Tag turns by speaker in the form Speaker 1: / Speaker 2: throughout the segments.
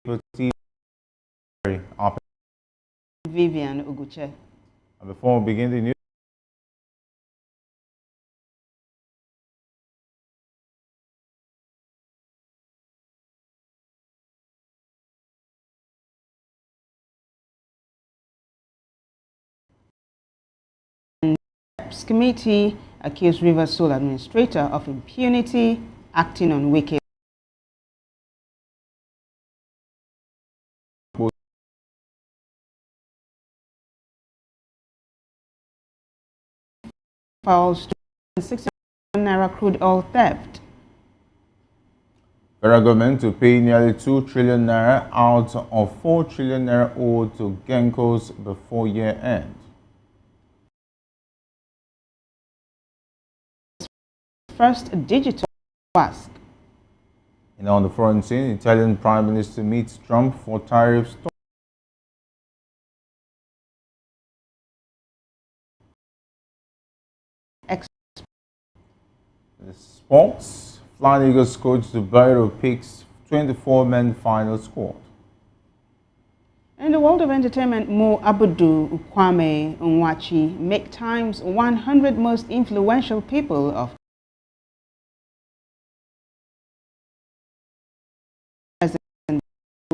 Speaker 1: Akpoti'S.
Speaker 2: Vivian Uguche.
Speaker 1: Before we begin the news,
Speaker 2: Committee accused River Soul Administrator of impunity, acting on wicked. Files to 6 Naira crude oil theft.
Speaker 1: federal government to pay nearly 2 trillion naira out of 4 trillion naira owed to Gencos before year end.
Speaker 2: First digital ask.
Speaker 1: And on the foreign scene, Italian Prime Minister meets Trump for tariffs. The sports, Flying Eagles coach Dubairo picks 24-man final squad.
Speaker 2: In the world of entertainment, Mo Abudu Kwame Nwachi make Times 100 most influential people of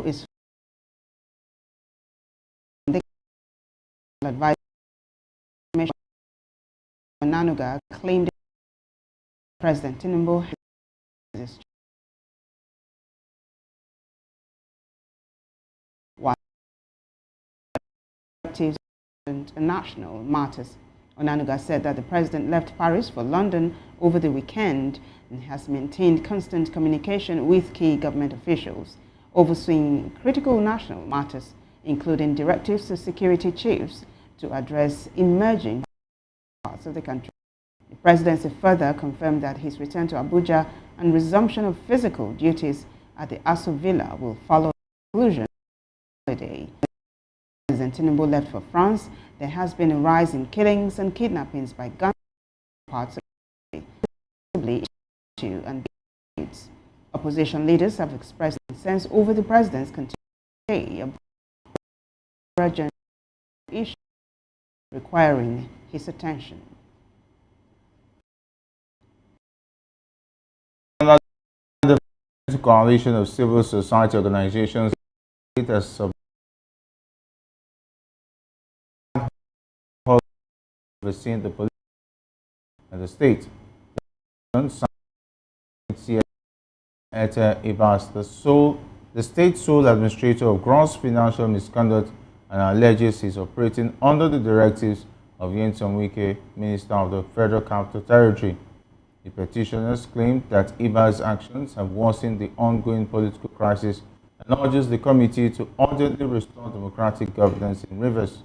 Speaker 2: is the advisor Nanuga claimed President Tinubu has national matters. Onanuga said that the president left Paris for London over the weekend and has maintained constant communication with key government officials, overseeing critical national matters, including directives to security chiefs to address emerging parts of the country. The presidency further confirmed that his return to Abuja and resumption of physical duties at the Aso Villa will follow the conclusion of the holiday. President Tinubu left for France, there has been a rise in killings and kidnappings by gunmen in parts of the country, and opposition leaders have expressed concerns over the president's continued urgent issue requiring his attention.
Speaker 1: The coalition of civil society organizations has overseen the police and the state. The state sole administrator of gross financial misconduct and alleges he is operating under the directives of Nyesom Wike, Minister of the Federal Capital Territory. The petitioners claimed that IBA's actions have worsened the ongoing political crisis and urges the committee to urgently restore democratic governance in Rivers.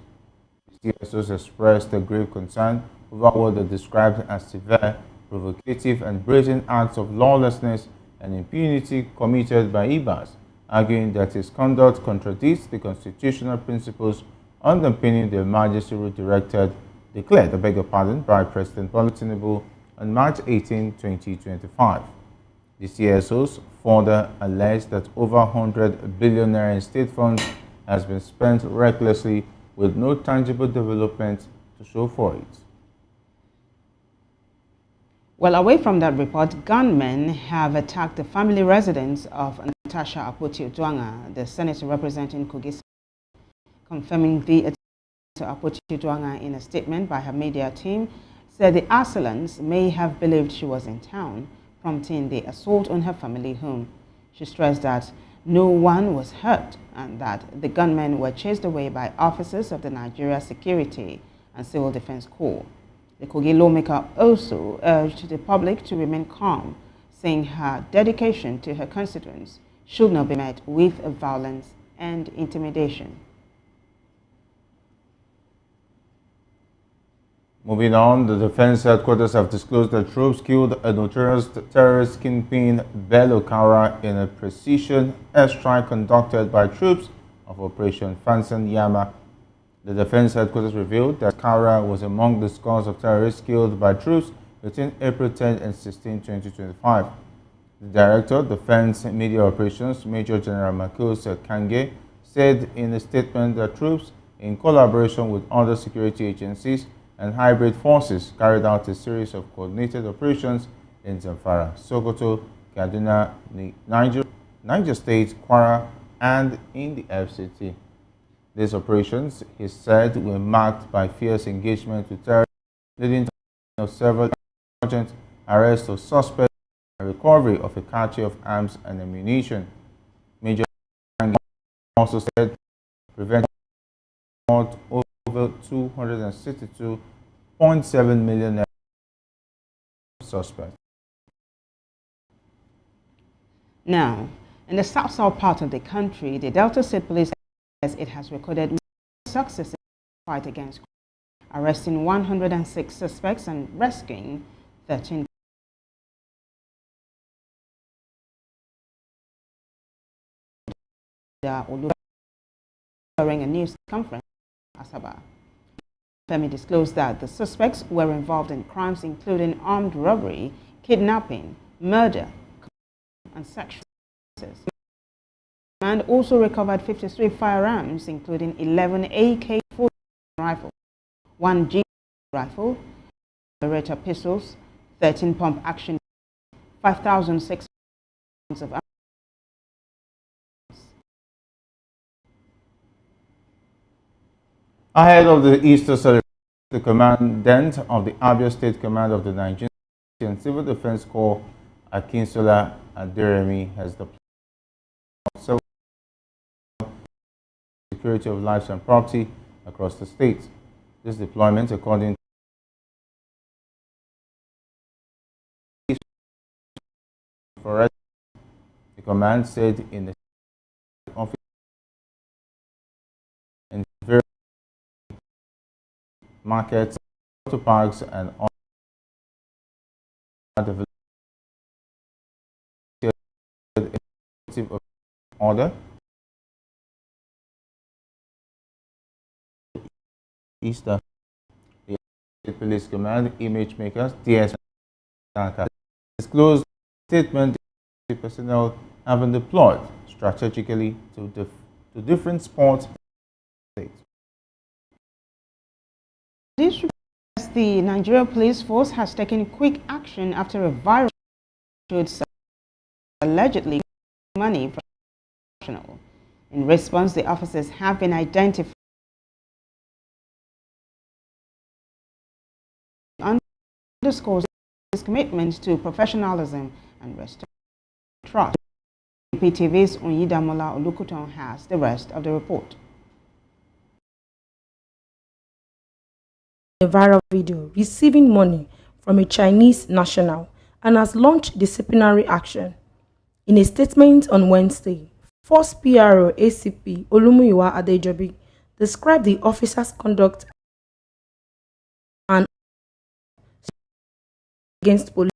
Speaker 1: The CSOs expressed a grave concern over what they described as severe, provocative and brazen acts of lawlessness and impunity committed by IBAs, arguing that his conduct contradicts the constitutional principles underpinning the emergency rule declared by President Bola Tinubu on March 18, 2025. The CSOs further alleged that over 100 billion naira in state funds has been spent recklessly with no tangible development to show for it.
Speaker 2: Well, away from that report, gunmen have attacked the family residence of Natasha Akpoti'S, the senator representing Kogi, confirming the attack to Akpoti'S in a statement by her media team, said the assailants may have believed she was in town, prompting the assault on her family home. She stressed that no one was hurt and that the gunmen were chased away by officers of the Nigeria Security and Civil Defense Corps. The Kogi lawmaker also urged the public to remain calm, saying her dedication to her constituents should not be met with violence and intimidation.
Speaker 1: Moving on, the defense headquarters have disclosed that troops killed a notorious terrorist kingpin Bello Kaura in a precision airstrike conducted by troops of Operation Fansan Yama. The defense headquarters revealed that Kaura was among the scores of terrorists killed by troops between April 10 and 16, 2025. The Director of Defense Media Operations, Major General Marcos Kange, said in a statement that troops, in collaboration with other security agencies and hybrid forces, carried out a series of coordinated operations in Zamfara, Sokoto, Kaduna, Niger State, Kwara, and in the FCT. These operations, he said, were marked by fierce engagement with terrorists, leading to several urgent arrests of suspects and recovery of a cache of arms and ammunition. Major also said preventing over 262.7 million suspects.
Speaker 2: Now, in the south-south part of the country, the Delta State Police says it has recorded successes in the fight against crime, arresting 106 suspects and rescuing 13 during a news conference in Asaba. Femi disclosed that the suspects were involved in crimes including armed robbery, kidnapping, murder, and sexual offenses. The command also recovered 53 firearms, including 11 AK-47 rifles, 1 G rifle, Beretta pistols, 13 pump-action, 5,600 rounds of ammunition.
Speaker 1: Ahead of the Easter celebration, the commandant of the Abia State Command of the Nigerian Civil Defense Corps, Akinsola Aderemi, has deployed several security of lives and property across the state. This deployment, according to the command, said in the office in various markets, auto parks, and other of order. Easter, the Police Command image makers, DS, disclosed statement the personnel have been deployed strategically to different sports states.
Speaker 2: This reports the Nigeria Police Force has taken quick action after a viral showed allegedly money from national. In response, the officers have been identified. Underscores his commitment to professionalism and restoring trust. PTV's Onyidamola Olukuton has the rest of the report.
Speaker 3: A viral video receiving money from a Chinese national and has launched disciplinary action. In a statement on Wednesday, Force PRO ACP Olumuyiwa Adejobi described the officer's conduct and against police.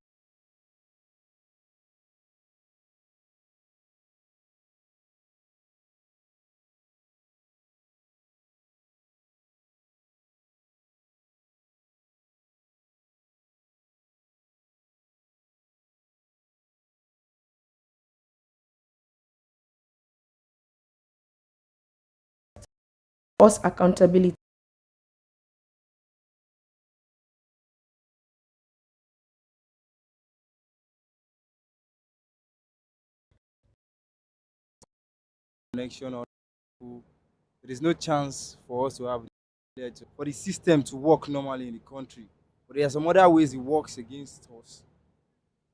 Speaker 3: Force accountability.
Speaker 4: Connection or there is no chance for us to have for the system to work normally in the country. But there are some other ways it works against us.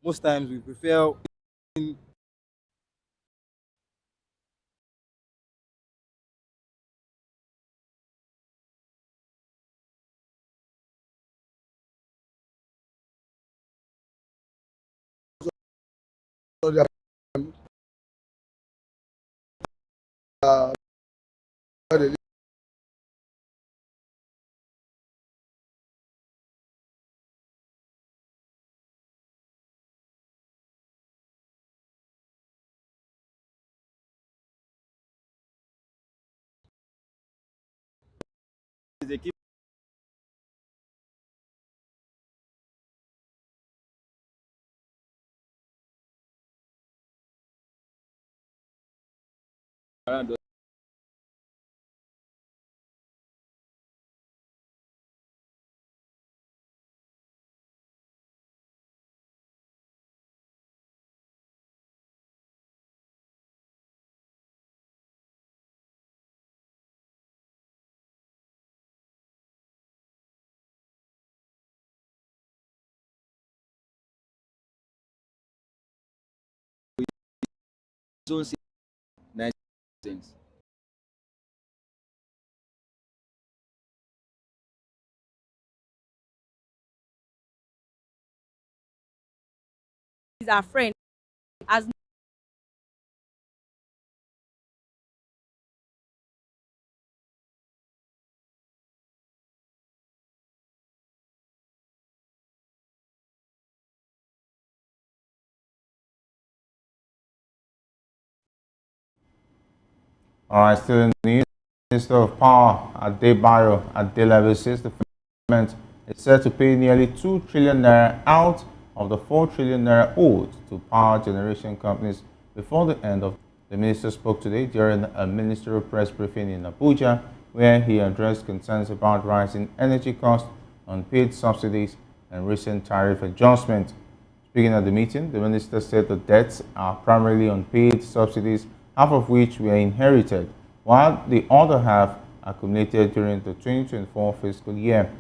Speaker 4: Most times we prefer they keep around us. Zone 6, 9
Speaker 3: Is our friend as
Speaker 1: All right, still in the news, Minister of Power Adebayo Adelabu says the government is set to pay nearly 2 trillion naira out of the 4 trillion naira owed to power generation companies before the end of. The minister spoke today during a ministerial press briefing in Abuja, where he addressed concerns about rising energy costs, unpaid subsidies, and recent tariff adjustments. Speaking at the meeting, the minister said the debts are primarily unpaid subsidies, half of which were inherited, while the other half accumulated during the 2024 fiscal year.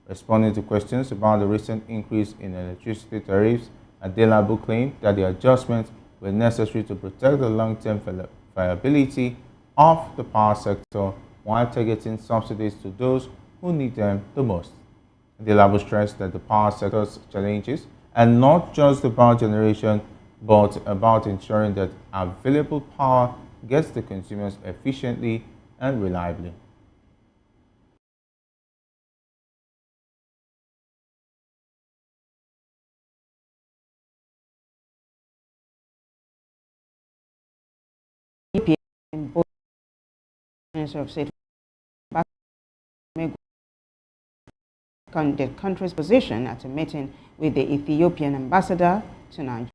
Speaker 1: Responding to questions about the recent increase in electricity tariffs, Adelabu claimed that the adjustments were necessary to protect the long-term viability of the power sector while targeting subsidies to those who need them the most. Adelabu stressed that the power sector's challenges are not just about generation, but about ensuring that available power gets to consumers efficiently and reliably.
Speaker 2: EPA in both Minister of State the country's position at a meeting with the Ethiopian ambassador to Nigeria,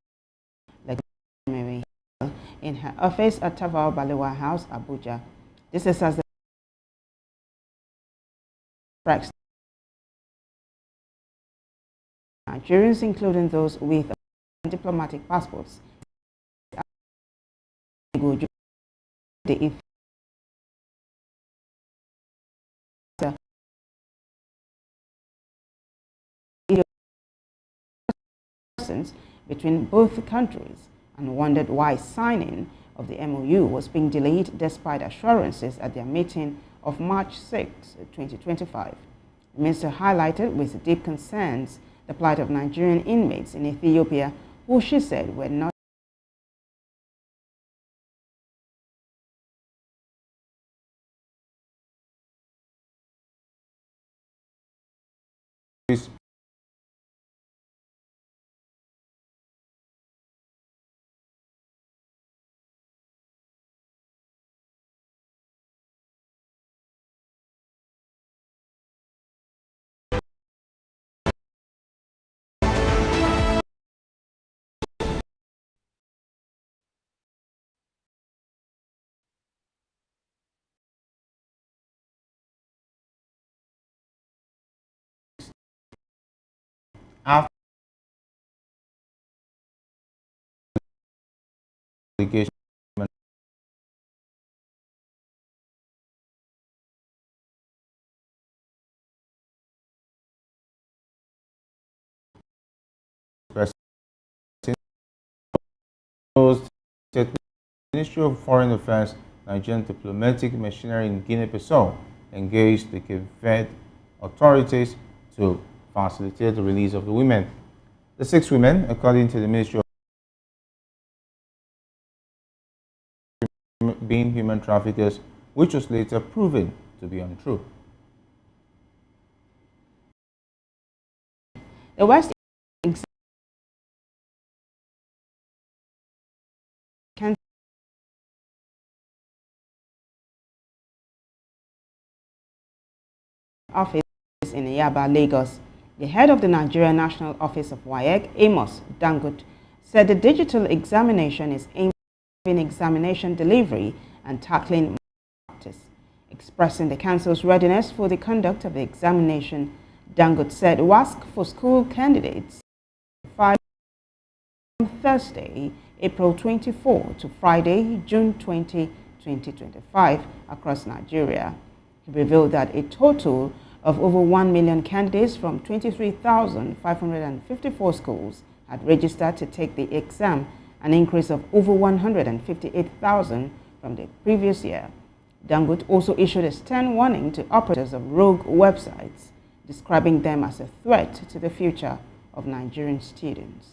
Speaker 2: in her office at Tafawa Balewa House, Abuja. This is as the Nigerians, including those with diplomatic passports, the between both countries, and wondered why signing of the MOU was being delayed despite assurances at their meeting of March 6, 2025. The minister highlighted with deep concerns the plight of Nigerian inmates in Ethiopia, who she said were not
Speaker 1: Application Ministry of Foreign Affairs Nigerian diplomatic machinery in Guinea-Bissau engaged the Cape Verde authorities to facilitate the release of the women. The 6 women, according to the Ministry of being human traffickers, which was later proven to be untrue.
Speaker 2: the West office in Yaba, Lagos. The head of the Nigeria National Office of WAEC, Amos Dangote, said the digital examination is aimed at examination delivery and tackling practice. Expressing the council's readiness for the conduct of the examination, Dangote said WASC for school candidates from Thursday, April 24 to Friday, June 20, 2025 across Nigeria. He revealed that a total of over 1 million candidates from 23,554 schools had registered to take the exam, an increase of over 158,000 from the previous year. Dangote also issued a stern warning to operators of rogue websites, describing them as a threat to the future of Nigerian students.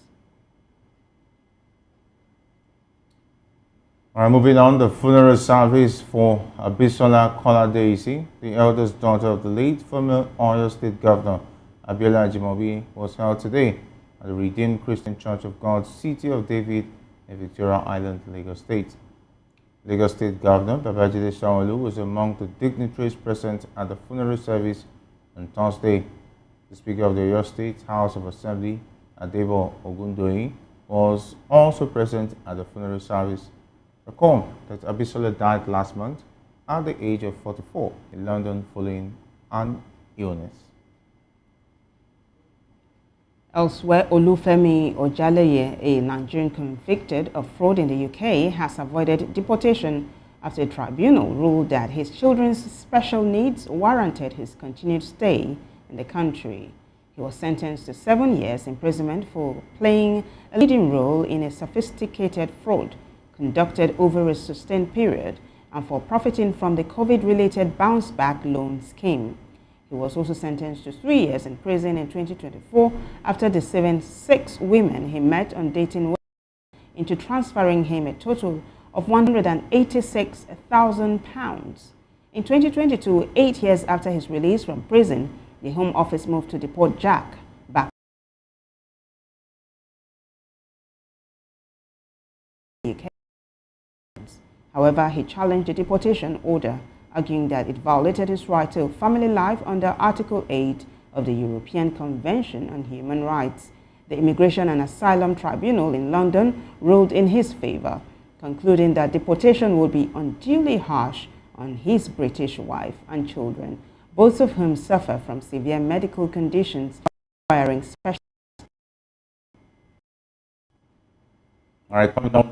Speaker 1: All right, moving on, the funeral service for Abisola Kola-Daisy, the eldest daughter of the late former Oyo State Governor Abiola Ajimobi, was held today at the Redeemed Christian Church of God, City of David, in Victoria Island, Lagos State. Lagos State Governor Babajide Sanwo-Olu was among the dignitaries present at the funeral service on Thursday. The Speaker of the Oyo State House of Assembly, Adebo Ogundoyin, was also present at the funeral service. Recall that Abisola died last month at the age of 44 in London following an illness.
Speaker 2: Elsewhere, Olufemi Ojaleye, a Nigerian convicted of fraud in the UK, has avoided deportation after a tribunal ruled that his children's special needs warranted his continued stay in the country. He was sentenced to 7 years imprisonment for playing a leading role in a sophisticated fraud conducted over a sustained period and for profiting from the COVID-related bounce-back loan scheme. He was also sentenced to 3 years in prison in 2024 after deceiving 6 women he met on dating into transferring him a total of £186,000. In 2022, 8 years after his release from prison, the Home Office moved to deport Jack back to the UK. However, he challenged the deportation order, arguing that it violated his right to family life under Article 8 of the European Convention on Human Rights. The Immigration and Asylum Tribunal in London ruled in his favor, concluding that deportation would be unduly harsh on his British wife and children, both of whom suffer from severe medical conditions requiring special.
Speaker 1: All right, coming up.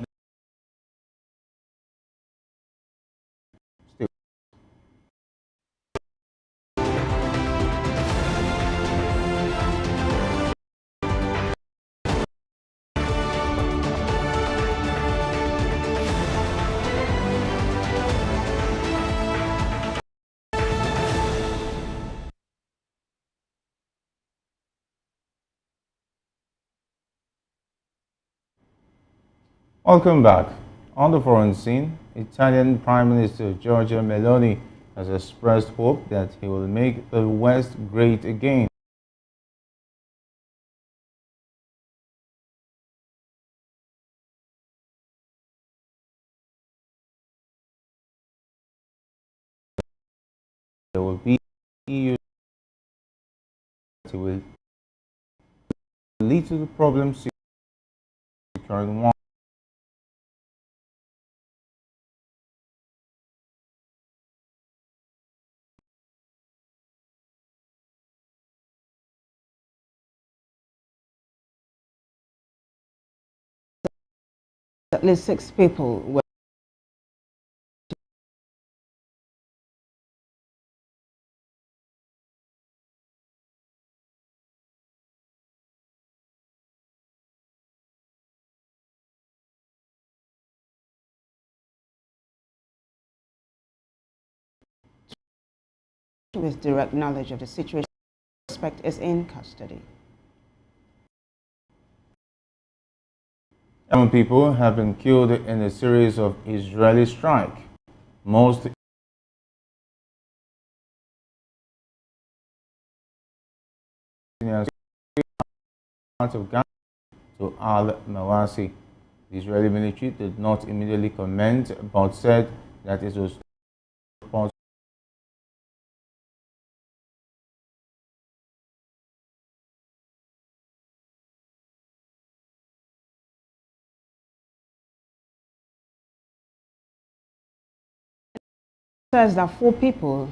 Speaker 1: Welcome back. On the foreign scene, Italian Prime Minister Giorgia Meloni has expressed hope that he will make the West great again. There will be EU that will lead to the problem securing one.
Speaker 2: At least 6 people were with direct knowledge of the situation. The suspect is in custody.
Speaker 1: 7 people have been killed in a series of Israeli strikes. Most part of Gaza to al-Mawasi. The Israeli military did not immediately comment but said that it was
Speaker 2: says that 4 people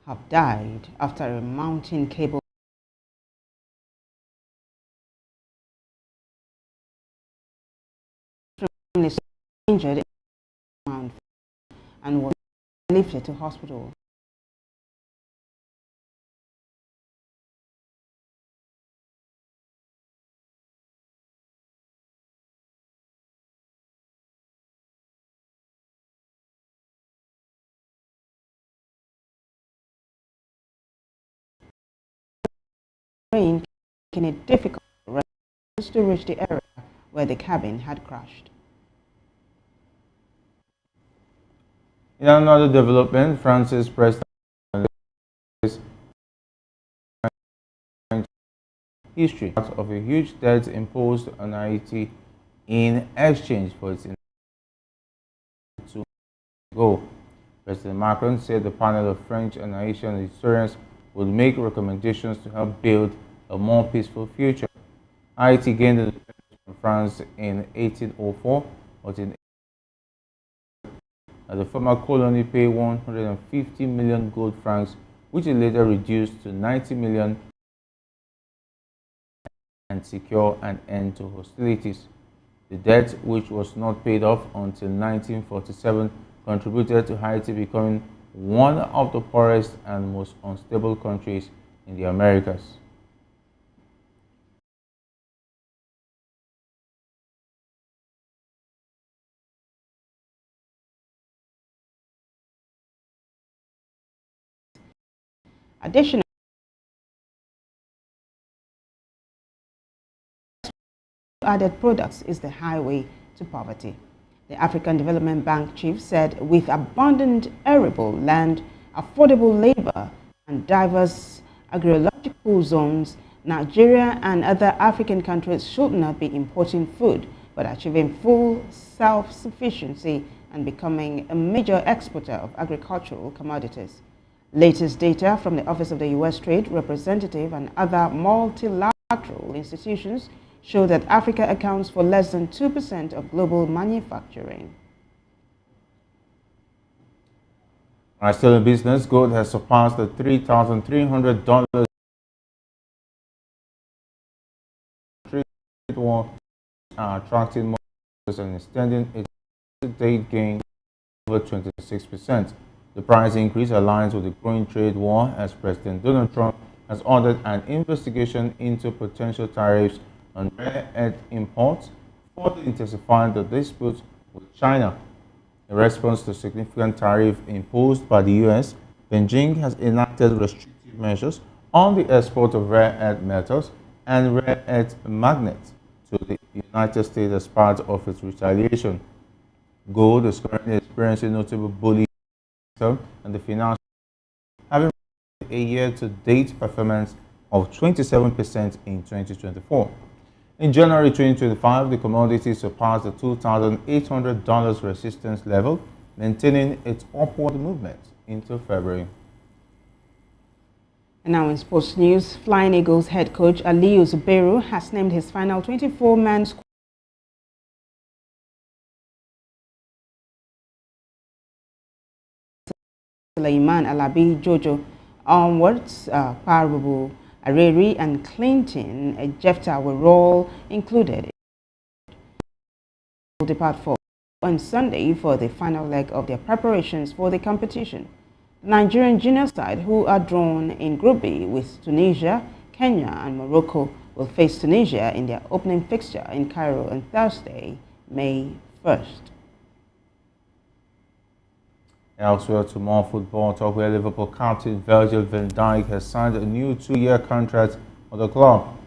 Speaker 2: have died after a mountain cable injured and was lifted to hospital. Rain making it difficult for residents to reach the area where the cabin had crashed.
Speaker 1: In another development, France's president history of a huge debt imposed on Haiti in exchange for its to go. President Macron said the panel of French and Haitian historians would make recommendations to help build a more peaceful future. Haiti gained independence from France in 1804, but in the former colony paid 150 million gold francs, which it later reduced to 90 million, and secure an end to hostilities. The debt, which was not paid off until 1947, contributed to Haiti becoming one of the poorest and most unstable countries in the Americas.
Speaker 2: Additionally, added products is the highway to poverty. The African Development Bank chief said with abundant arable land, affordable labor, and diverse agrological zones, Nigeria and other African countries should not be importing food, but achieving full self-sufficiency and becoming a major exporter of agricultural commodities. Latest data from the Office of the U.S. Trade Representative and other multilateral institutions show that Africa accounts for less than 2% of global manufacturing.
Speaker 1: Still in business, gold has surpassed the $3,300 trade war, attracting more and extending its date gain over 26%. The price increase aligns with the growing trade war as President Donald Trump has ordered an investigation into potential tariffs on rare earth imports, further intensifying the dispute with China. In response to significant tariff imposed by the U.S., Beijing has enacted restrictive measures on the export of rare earth metals and rare earth magnets to the United States as part of its retaliation. Gold is currently experiencing notable bullish and the financial having a year-to-date performance of 27% in 2024. In January 2025, the commodity surpassed the $2,800 resistance level, maintaining its upward movement into February.
Speaker 2: And now in sports news, Flying Eagles head coach Aliyu Zubairu has named his final 24-man squad Suleiman Alabi, Jojo onwards, Parubu Areri and Clinton Jefta were all included. Will depart for on Sunday for the final leg of their preparations for the competition. The Nigerian junior side, who are drawn in Group B with Tunisia, Kenya and Morocco, will face Tunisia in their opening fixture in Cairo on Thursday, May 1st.
Speaker 1: Elsewhere to more football talk, where Liverpool captain Virgil van Dijk has signed a new 2-year contract for the club.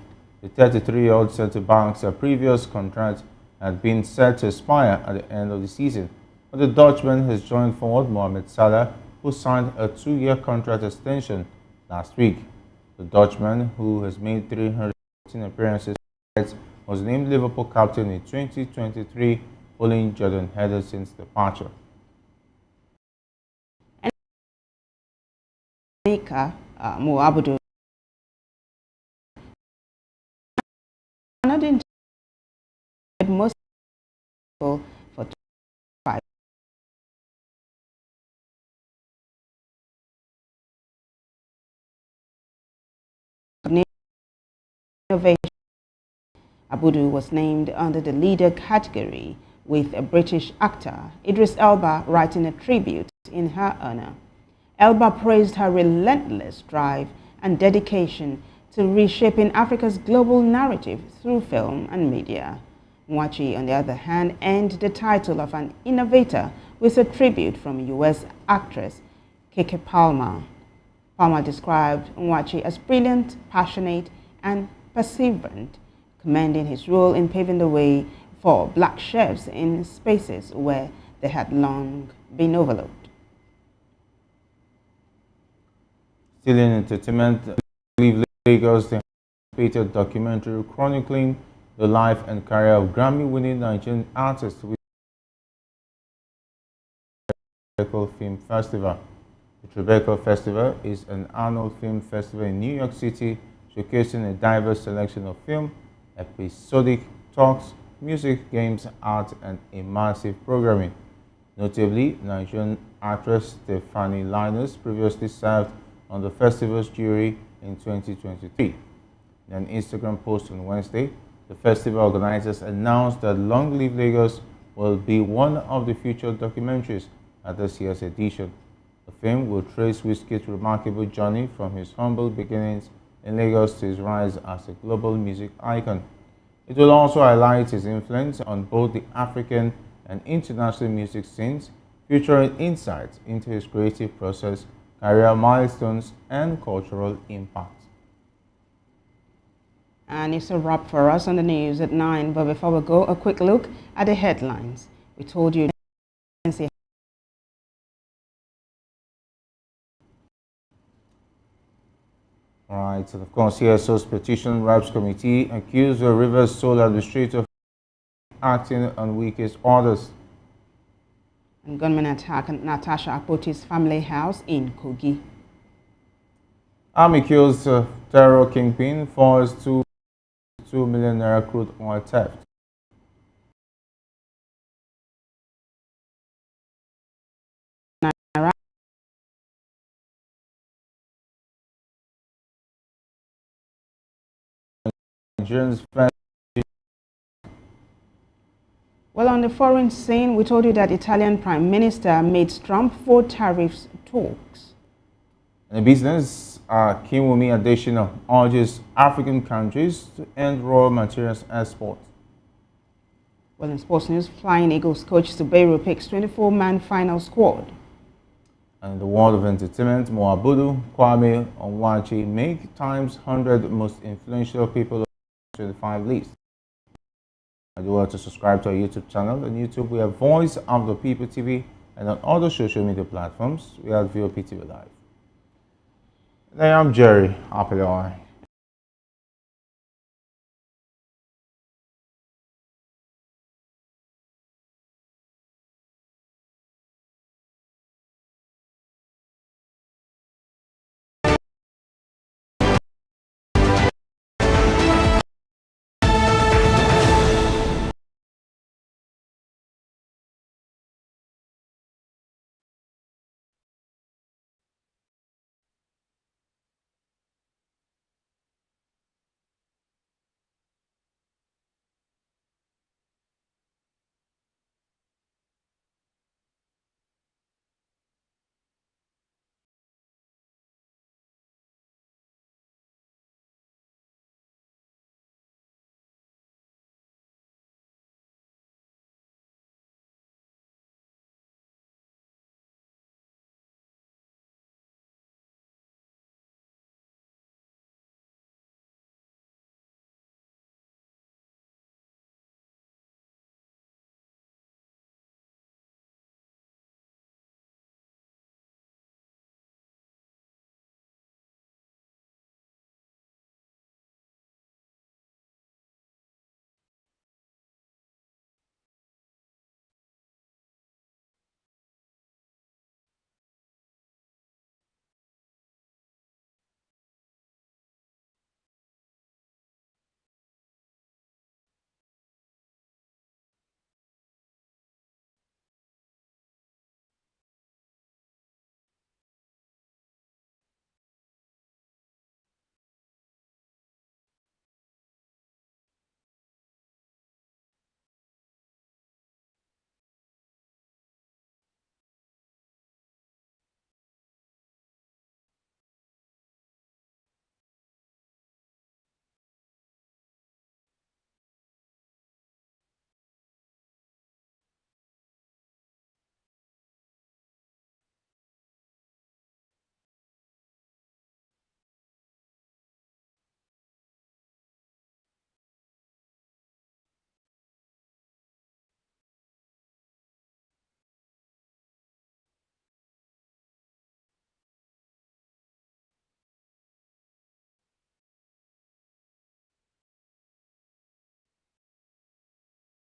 Speaker 1: The 33-year-old centre-back's previous contract had been set to expire at the end of the season, but the Dutchman has joined forward Mohamed Salah, who signed a 2-year contract extension last week. The Dutchman, who has made 314 appearances, was named Liverpool captain in 2023 following Jordan Henderson's departure.
Speaker 2: Muabudu another most for innovation. Abudu was named under the leader category, with a British actor, Idris Elba, writing a tribute in her honor. Elba praised her relentless drive and dedication to reshaping Africa's global narrative through film and media. Nwachi, on the other hand, earned the title of an innovator with a tribute from U.S. actress Keke Palmer. Palmer described Nwachi as brilliant, passionate, and perseverant, commending his role in paving the way for black chefs in spaces where they had long been overlooked.
Speaker 1: Still in entertainment, Leave Lagos, the anticipated documentary chronicling the life and career of Grammy-winning Nigerian artist with the Tribeca Film Festival. The Tribeca Festival is an annual film festival in New York City, showcasing a diverse selection of film, episodic talks, music, games, art, and immersive programming. Notably, Nigerian actress Stephanie Linus previously served on the festival's jury in 2023. In an Instagram post on Wednesday, the festival organizers announced that Long Live Lagos will be one of the featured documentaries at this year's edition. The film will trace Wizkid's remarkable journey from his humble beginnings in Lagos to his rise as a global music icon. It will also highlight his influence on both the African and international music scenes, featuring insights into his creative process, career milestones, and cultural impact.
Speaker 2: And it's a wrap for us on the news at 9. But before we go, a quick look at the headlines. We told you.
Speaker 1: All right, and of course, CSO's Petition Reps Committee accused the Rivers Sole Administrator of acting on Wike's orders.
Speaker 2: And gunmen attack Natasha Akpoti'S family house in Kogi.
Speaker 1: Army kills terror kingpin for 2 million naira crude oil theft. Nigerians.
Speaker 2: Well, on the foreign scene, we told you that Italian Prime Minister made Trump for tariffs talks.
Speaker 1: In the business, Kinwumi Adesina urges African countries to end raw materials export.
Speaker 2: Well, in sports news, Flying Eagles coach Zubairu picks 24-man final squad.
Speaker 1: And in the world of entertainment, Mo Abudu, Kwame Onwachi make Times 100 most influential people of 25 list. I do want to subscribe to our YouTube channel. On YouTube, we have Voice of the People TV, and on other social media platforms, we have VOP TV Live. And I'm Jerry Apeloi.